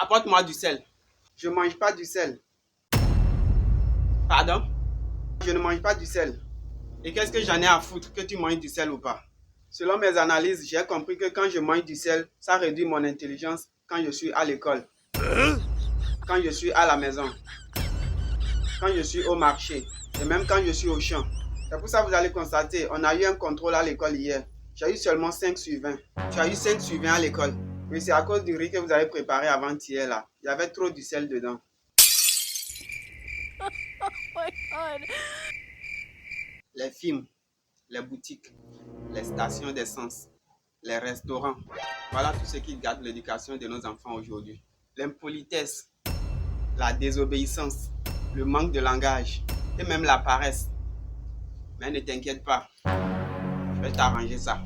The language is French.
Apporte-moi du sel. Je ne mange pas du sel. Pardon? Je ne mange pas du sel. Et qu'est-ce que j'en ai à foutre que tu manges du sel ou pas? Selon mes analyses, j'ai compris que quand je mange du sel, ça réduit mon intelligence quand je suis à l'école, quand je suis à la maison, quand je suis au marché et même quand je suis au champ. C'est pour ça que vous allez constater, on a eu un contrôle à l'école hier. J'ai eu seulement 5 sur 20. Tu as eu 5 sur 20 à l'école. Oui, c'est à cause du riz que vous avez préparé avant-hier là. Il y avait trop du sel dedans. Oh my God. Les films, les boutiques, les stations d'essence, les restaurants. Voilà tout ce qui gâte l'éducation de nos enfants aujourd'hui. L'impolitesse, la désobéissance, le manque de langage et même la paresse. Mais ne t'inquiète pas, je vais t'arranger ça.